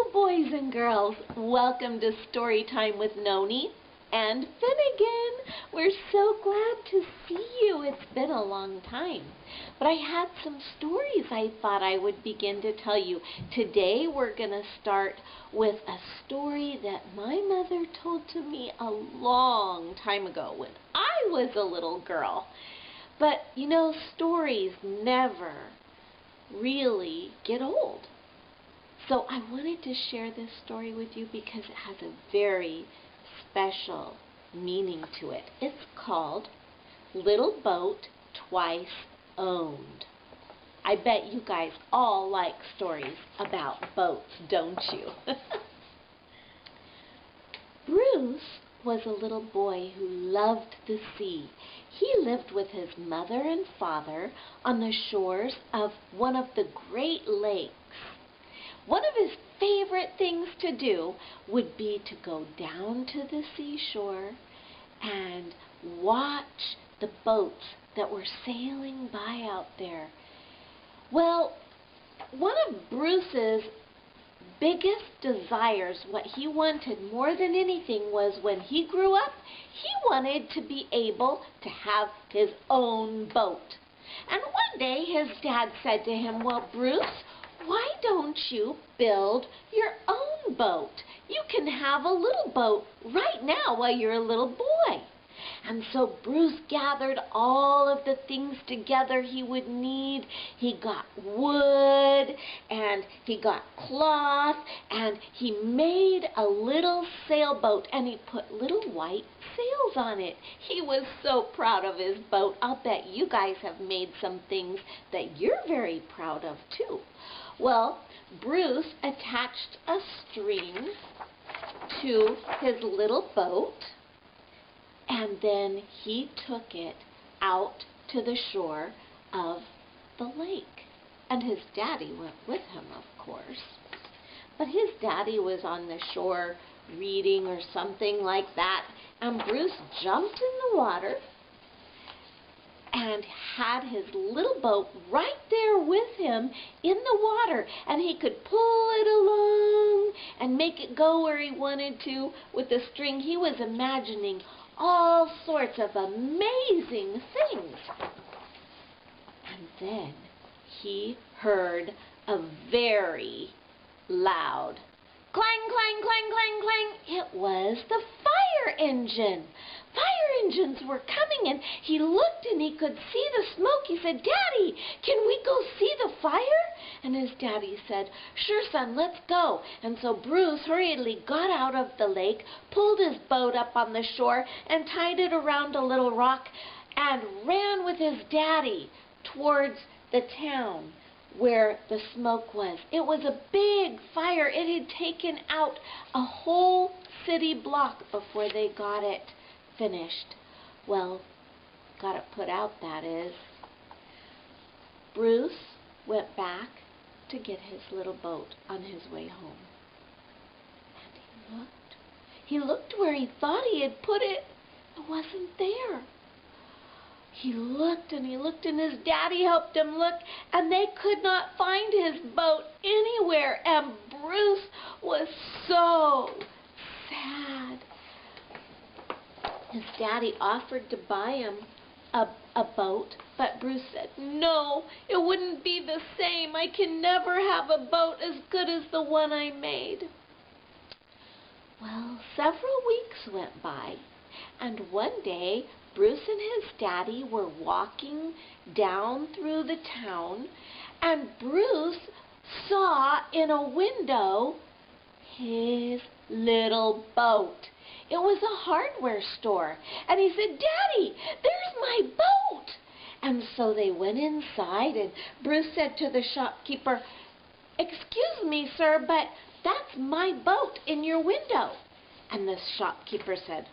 Hello, boys and girls. Welcome to Storytime with Nonie and Finnegan. We're so glad to see you. It's been a long time. But I had some stories I thought I would begin to tell you. Today we're going to start with a story that my mother told to me a long time ago when I was a little girl. But, you know, stories never really get old. So I wanted to share this story with you because it has a very special meaning to it. It's called Little Boat Twice Owned. I bet you guys all like stories about boats, don't you? Bruce was a little boy who loved the sea. He lived with his mother and father on the shores of one of the Great Lakes. One of his favorite things to do would be to go down to the seashore and watch the boats that were sailing by out there. Well, one of Bruce's biggest desires, what he wanted more than anything, was when he grew up, he wanted to be able to have his own boat. And one day his dad said to him, "Well, Bruce, why don't you build your own boat? You can have a little boat right now while you're a little boy." And so Bruce gathered all of the things together he would need. He got wood and he got cloth and he made a little sailboat and he put little white sails on it. He was so proud of his boat. I'll bet you guys have made some things that you're very proud of too. Well, Bruce attached a string to his little boat, and then he took it out to the shore of the lake. And his daddy went with him, of course. But his daddy was on the shore reading or something like that, and Bruce jumped in the water and had his little boat right there with him in the water, and he could pull it along and make it go where he wanted to with the string. He was imagining all sorts of amazing things. And then he heard a very loud clang, clang, clang, clang, clang. It was the fire engine. Fire engines were coming, and he looked and he could see the smoke. He said, "Daddy, can we go see the fire?" And his daddy said, "Sure, son, let's go." And so Bruce hurriedly got out of the lake, pulled his boat up on the shore, and tied it around a little rock, and ran with his daddy towards the town where the smoke was. It was a big fire. It had taken out a whole city block before they got it finished. Well, got it put out, that is. Bruce went back to get his little boat on his way home. And he looked where he thought he had put it. It wasn't there. He looked and he looked, and his daddy helped him look, and they could not find his boat anywhere, and Bruce was so sad. His daddy offered to buy him a boat, but Bruce said, "No, it wouldn't be the same. I can never have a boat as good as the one I made." Well, several weeks went by, and one day Bruce and his daddy were walking down through the town, and Bruce saw in a window his little boat. It was a hardware store, and he said, "Daddy, there's my boat." And so they went inside, and Bruce said to the shopkeeper, "Excuse me, sir, but that's my boat in your window." And the shopkeeper said,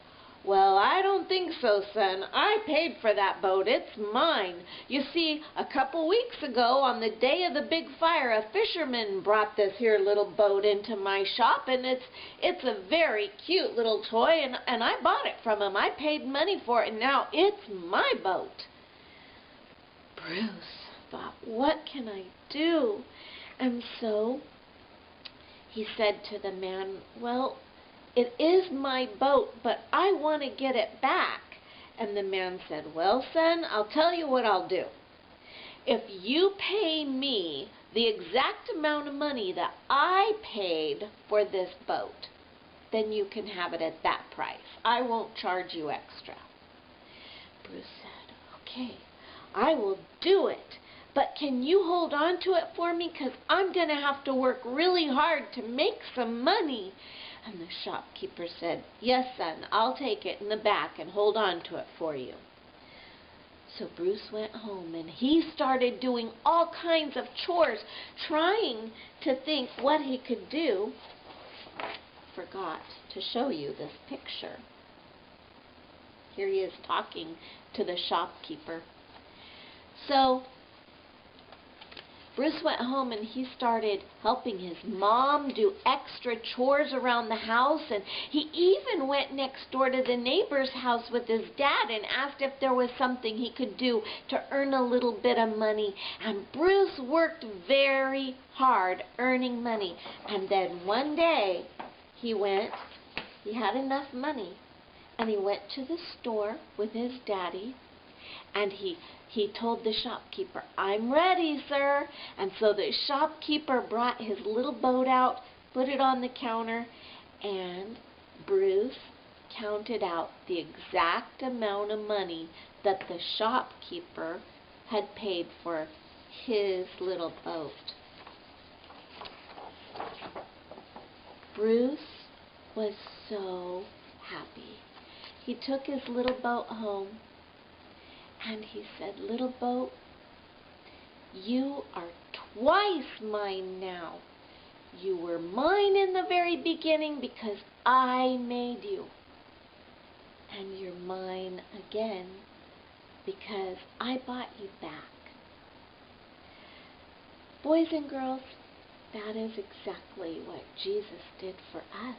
"Well, I don't think so, son. I paid for that boat. It's mine. You see, a couple weeks ago, on the day of the big fire, a fisherman brought this here little boat into my shop, and it's a very cute little toy, and I bought it from him. I paid money for it, and now it's my boat." Bruce thought, what can I do? And so he said to the man, "Well, it is my boat, but I want to get it back." And the man said, "Well, son, I'll tell you what I'll do. If you pay me the exact amount of money that I paid for this boat, then you can have it at that price. I won't charge you extra." Bruce said, "Okay, I will do it. But can you hold on to it for me? Because I'm going to have to work really hard to make some money." And the shopkeeper said, "Yes, son, I'll take it in the back and hold on to it for you." So Bruce went home and he started doing all kinds of chores, trying to think what he could do. Forgot to show you this picture. Here he is talking to the shopkeeper. So Bruce went home and he started helping his mom do extra chores around the house, and he even went next door to the neighbor's house with his dad and asked if there was something he could do to earn a little bit of money. And Bruce worked very hard earning money. And then one day he had enough money, and he went to the store with his daddy, and he told the shopkeeper, "I'm ready, sir." And so the shopkeeper brought his little boat out, put it on the counter, and Bruce counted out the exact amount of money that the shopkeeper had paid for his little boat. Bruce was so happy. He took his little boat home, and he said, "Little boat, you are twice mine now. You were mine in the very beginning because I made you. And you're mine again because I bought you back." Boys and girls, that is exactly what Jesus did for us.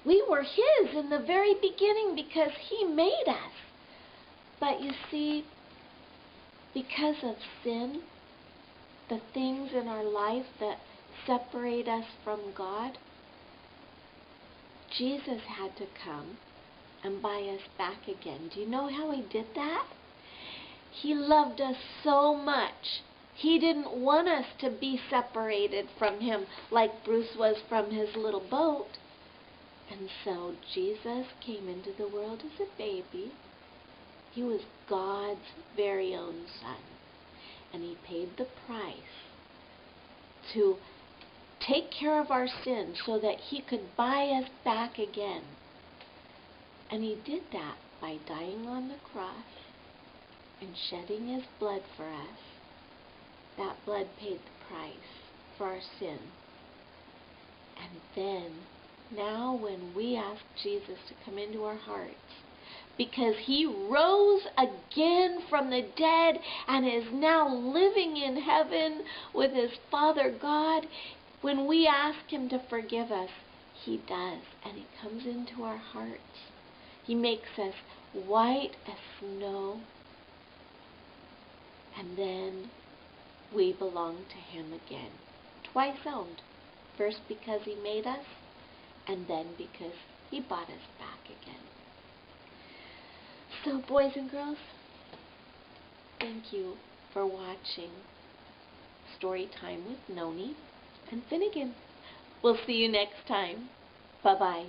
We were His in the very beginning because He made us. But you see, because of sin, the things in our life that separate us from God, Jesus had to come and buy us back again. Do you know how He did that? He loved us so much. He didn't want us to be separated from Him like Bruce was from his little boat. And so Jesus came into the world as a baby. He was God's very own Son, and He paid the price to take care of our sins so that He could buy us back again. And He did that by dying on the cross and shedding His blood for us. That blood paid the price for our sin. And then, now when we ask Jesus to come into our hearts, because He rose again from the dead and is now living in heaven with His Father God, when we ask Him to forgive us, He does, and He comes into our hearts. He makes us white as snow, and then we belong to Him again. Twice owned. First because He made us, and then because He bought us back again. So, boys and girls, thank you for watching Storytime with NONIE and Finnegan. We'll see you next time. Bye-bye.